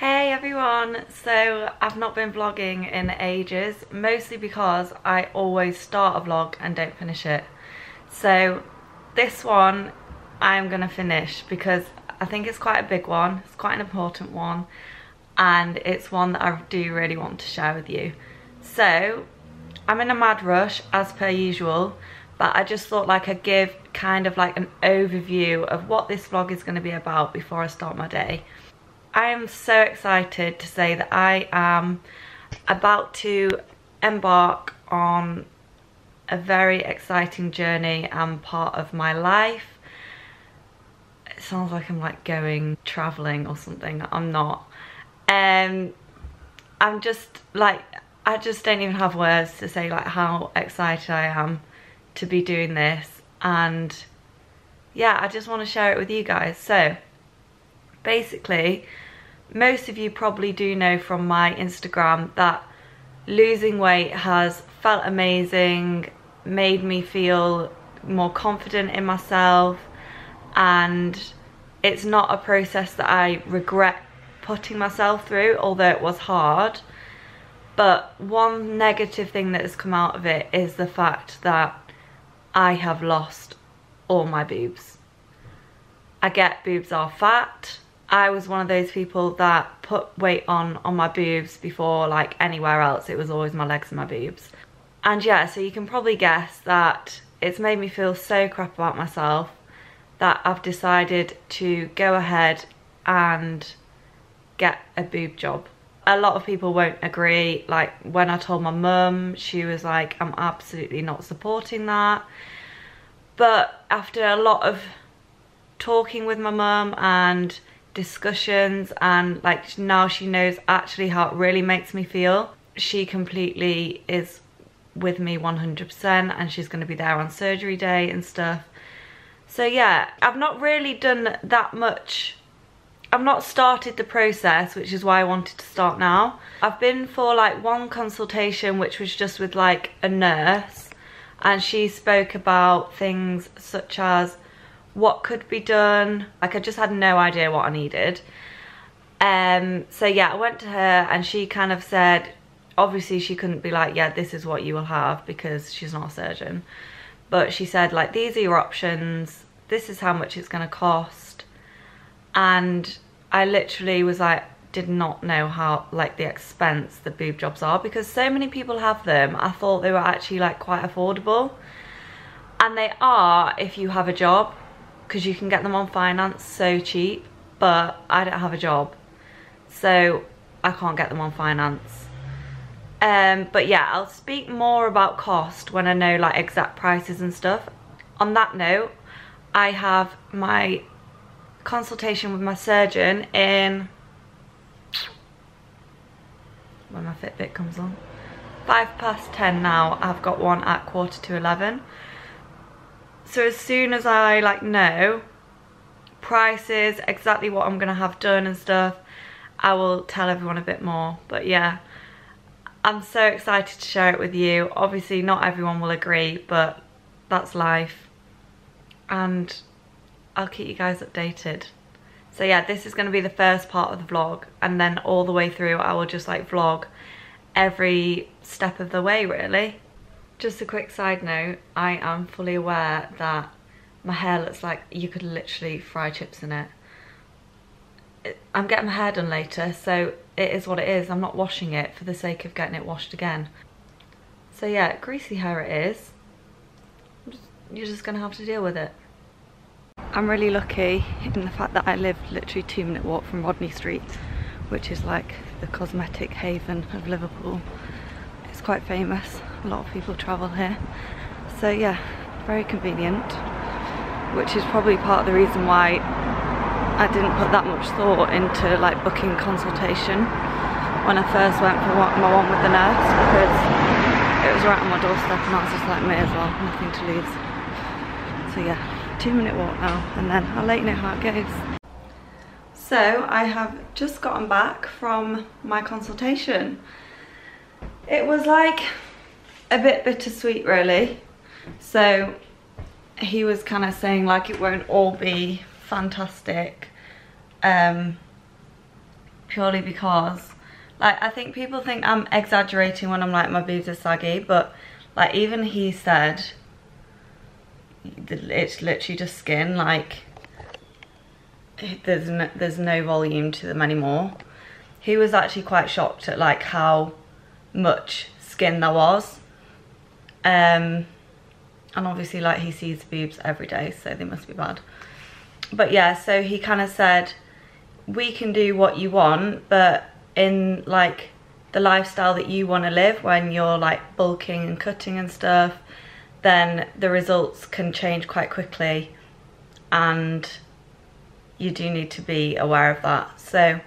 Hey everyone, so I've not been vlogging in ages, mostly because I always start a vlog and don't finish it. So this one I'm gonna finish because I think it's quite a big one, it's quite an important one, and it's one that I do really want to share with you. So I'm in a mad rush as per usual, but I just thought like I'd give kind of like an overview of what this vlog is going to be about before I start my day. I am so excited to say that I am about to embark on a very exciting journey and part of my life. It sounds like I'm like going traveling or something. I'm not. I'm just like, I just don't even have words to say like how excited I am to be doing this, and yeah, I just want to share it with you guys. So basically, most of you probably do know from my Instagram that losing weight has felt amazing, made me feel more confident in myself, and it's not a process that I regret putting myself through, although it was hard. But one negative thing that has come out of it is the fact that I have lost all my boobs. I get boobs are fat. I was one of those people that put weight on my boobs before like anywhere else. It was always my legs and my boobs. And yeah, so you can probably guess that it's made me feel so crap about myself that I've decided to go ahead and get a boob job. A lot of people won't agree. Like when I told my mum, she was like, I'm absolutely not supporting that. But after a lot of talking with my mum and discussions, and like now she knows actually how it really makes me feel, she completely is with me 100%, and she's going to be there on surgery day and stuff. So yeah, I've not really done that much. I've not started the process, which is why I wanted to start now. I've been for like one consultation, which was just with like a nurse, and she spoke about things such as what could be done. Like I just had no idea what I needed. So yeah, I went to her and she kind of said, obviously she couldn't be like, yeah, this is what you will have, because she's not a surgeon. But she said like, these are your options, this is how much it's going to cost. And I literally was like, did not know how like the expense the boob jobs are, because so many people have them. I thought they were actually like quite affordable, and they are if you have a job, because you can get them on finance so cheap. But I don't have a job, so I can't get them on finance. But yeah, I'll speak more about cost when I know like exact prices and stuff. On that note, I have my consultation with my surgeon in, when my Fitbit comes on, 10:05 now. I've got one at 11:15. So as soon as I like know prices, exactly what I'm gonna have done and stuff, I will tell everyone a bit more. But yeah, I'm so excited to share it with you. Obviously not everyone will agree, but that's life, and I'll keep you guys updated. So yeah, this is going to be the first part of the vlog, and then all the way through I will just like vlog every step of the way really. Just a quick side note, I am fully aware that my hair looks like you could literally fry chips in it. I'm getting my hair done later, so it is what it is. I'm not washing it for the sake of getting it washed again. So yeah, greasy hair it is. You're just going to have to deal with it. I'm really lucky in the fact that I live literally 2-minute walk from Rodney Street, which is like the cosmetic haven of Liverpool. It's quite famous, a lot of people travel here. So yeah, very convenient, which is probably part of the reason why I didn't put that much thought into like booking consultation when I first went for my one with the nurse, because it was right on my doorstep and I was just like, may as well, nothing to lose. So yeah, 2-minute walk now, and then I'll let you know how it goes. So I have just gotten back from my consultation. It was like a bit bittersweet really. So he was kind of saying like it won't all be fantastic, purely because, like, I think people think I'm exaggerating when I'm like my boobs are saggy, but like even he said it's literally just skin, like there's no volume to them anymore. He was actually quite shocked at like how much skin there was, and obviously like he sees boobs every day, so they must be bad. But yeah, so he kind of said, we can do what you want, but in like the lifestyle that you want to live, when you're like bulking and cutting and stuff, then the results can change quite quickly, and you do need to be aware of that. So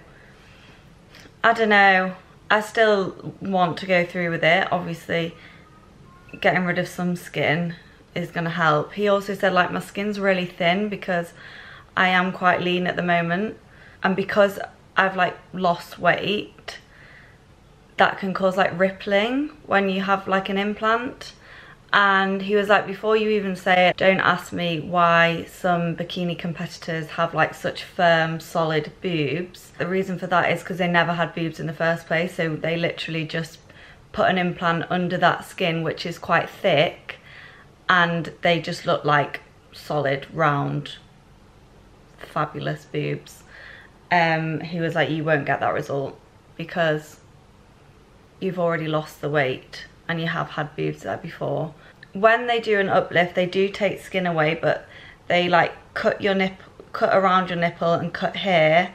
I don't know, I still want to go through with it. Obviously getting rid of some skin is going to help. He also said like my skin's really thin because I am quite lean at the moment, and because I've like lost weight, that can cause like rippling when you have like an implant. And he was like, before you even say it, don't ask me why some bikini competitors have like such firm, solid boobs. The reason for that is because they never had boobs in the first place, so they literally just put an implant under that skin, which is quite thick, and they just look like solid, round, fabulous boobs. He was like, you won't get that result because you've already lost the weight and you have had boobs there before. When they do an uplift, they do take skin away, but they like cut around your nipple and cut here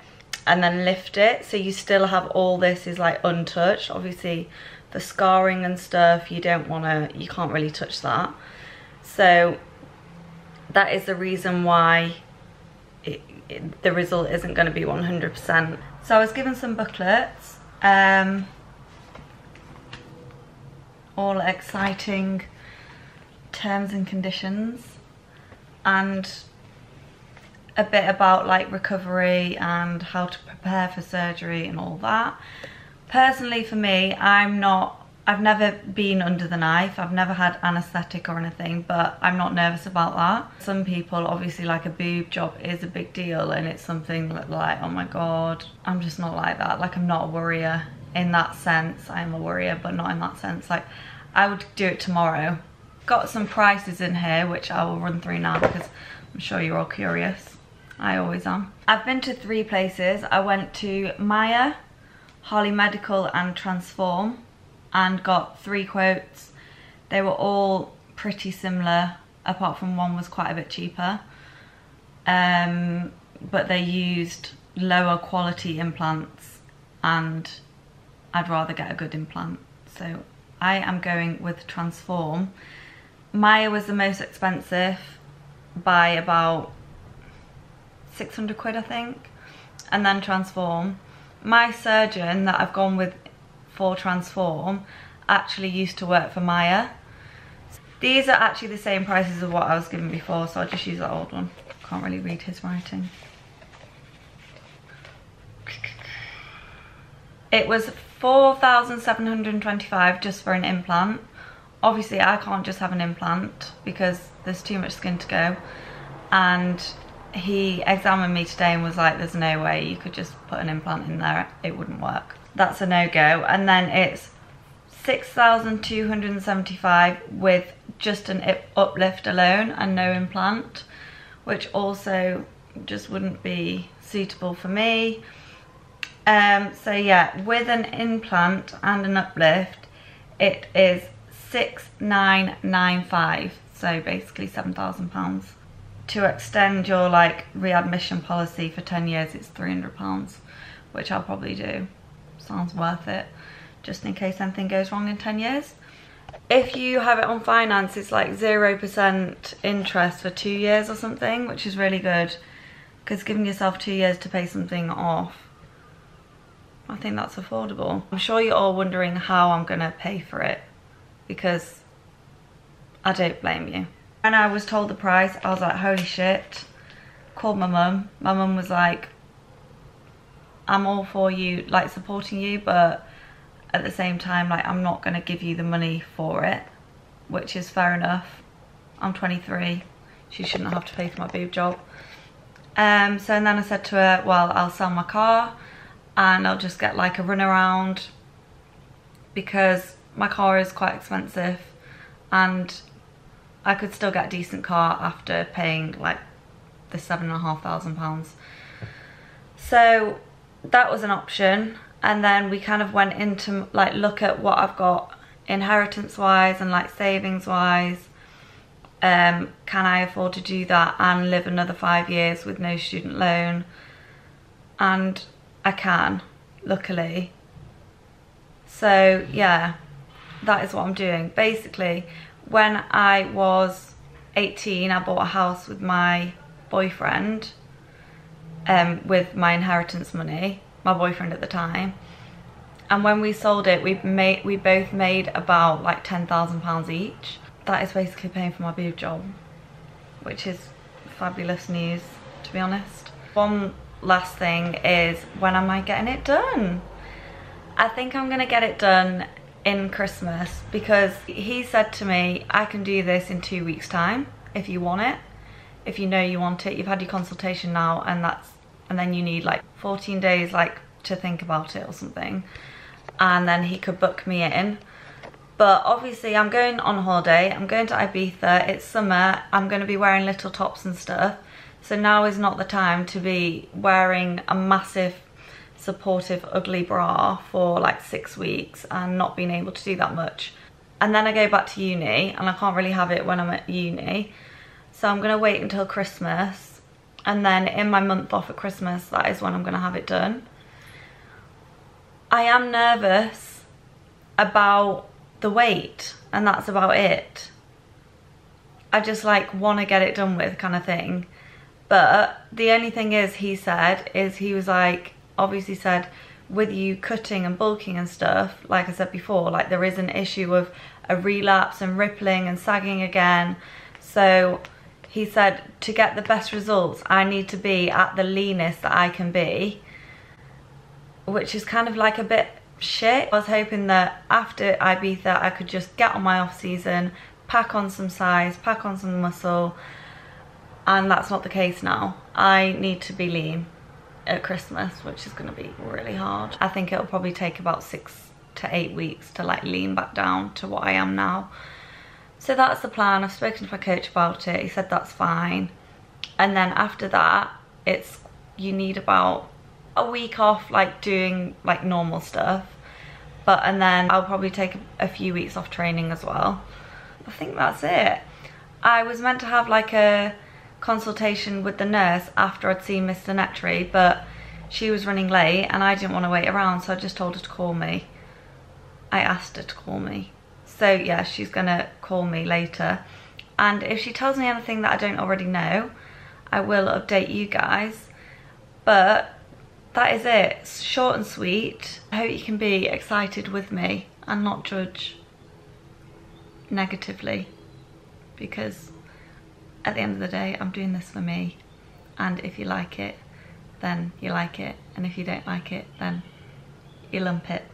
and then lift it, so you still have all this is like untouched. Obviously the scarring and stuff, you can't really touch that. So that is the reason why the result isn't going to be 100%. So I was given some booklets, all exciting terms and conditions, and a bit about like recovery and how to prepare for surgery and all that. Personally for me, I've never been under the knife, I've never had anaesthetic or anything, but I'm not nervous about that. Some people, obviously like a boob job is a big deal and it's something that like, oh my god, I'm just not like that. Like I'm not a worrier in that sense. I am a worrier, but not in that sense. Like I would do it tomorrow. Got some prices in here which I will run through now because I'm sure you're all curious. I always am. I've been to 3 places. I went to Maya, Harley Medical and Transform, and got 3 quotes. They were all pretty similar, apart from one was quite a bit cheaper, but they used lower quality implants and I'd rather get a good implant, so I am going with Transform. Maya was the most expensive by about 600 quid I think, and then Transform. My surgeon that I've gone with for Transform actually used to work for Maya. These are actually the same prices as what I was given before, so I'll just use that old one. Can't really read his writing. It was 4,725 just for an implant. Obviously I can't just have an implant because there's too much skin to go, and he examined me today and was like, there's no way you could just put an implant in there, it wouldn't work. That's a no-go. And then it's 6,275 with just an uplift alone and no implant, which also just wouldn't be suitable for me. So yeah, with an implant and an uplift, it is 6,995, so basically £7,000. To extend your like readmission policy for 10 years, it's £300, which I'll probably do. Sounds worth it, just in case anything goes wrong in 10 years. If you have it on finance, it's like 0% interest for 2 years or something, which is really good, because giving yourself 2 years to pay something off, I think that's affordable. I'm sure you're all wondering how I'm gonna pay for it, because I don't blame you. When I was told the price, I was like, holy shit. Called my mum. My mum was like, I'm all for you, like supporting you, but at the same time, like I'm not gonna give you the money for it, which is fair enough. I'm 23, she shouldn't have to pay for my boob job. So and then I said to her, well, I'll sell my car and I'll just get like a run around, because my car is quite expensive and I could still get a decent car after paying like the £7,500. So that was an option. And then we kind of went into like look at what I've got inheritance wise and like savings wise. Can I afford to do that and live another 5 years with no student loan? And I can, luckily. So yeah, that is what I'm doing. Basically, when I was 18, I bought a house with my boyfriend, with my inheritance money, my boyfriend at the time. And when we sold it, we both made about like £10,000 each. That is basically paying for my boob job, which is fabulous news, to be honest. One last thing is, when am I getting it done? I think I'm gonna get it done in Christmas, because he said to me, I can do this in 2 weeks time if you want it. If you know you want it, you've had your consultation now, and then you need like 14 days like to think about it or something, and then he could book me in. But obviously I'm going on holiday, I'm going to Ibiza, it's summer, I'm going to be wearing little tops and stuff, so now is not the time to be wearing a massive supportive ugly bra for like 6 weeks and not being able to do that much. And then I go back to uni and I can't really have it when I'm at uni, so I'm going to wait until Christmas, and then in my month off at Christmas, that is when I'm going to have it done. I am nervous about the weight, and that's about it. I just like want to get it done with, kind of thing. But the only thing is, he was like, obviously said, with you cutting and bulking and stuff, like I said before, like there is an issue of a relapse and rippling and sagging again. So he said, to get the best results, I need to be at the leanest that I can be, which is kind of like a bit shit. I was hoping that after Ibiza I could just get on my off season, pack on some size, pack on some muscle, and that's not the case now. I need to be lean at Christmas, which is going to be really hard. I think it'll probably take about 6 to 8 weeks to like lean back down to what I am now. So that's the plan. I've spoken to my coach about it, he said that's fine. And then after that, you need about a week off, like doing like normal stuff, and then I'll probably take a few weeks off training as well. I think that's it. I was meant to have like a consultation with the nurse after I'd seen Mr. Netry, but she was running late and I didn't want to wait around, so I just told her to call me. I asked her to call me. So yeah, she's gonna call me later, and if she tells me anything that I don't already know, I will update you guys. But that is it, short and sweet. I hope you can be excited with me and not judge negatively, because at the end of the day, I'm doing this for me, and if you like it, then you like it, and if you don't like it, then you lump it.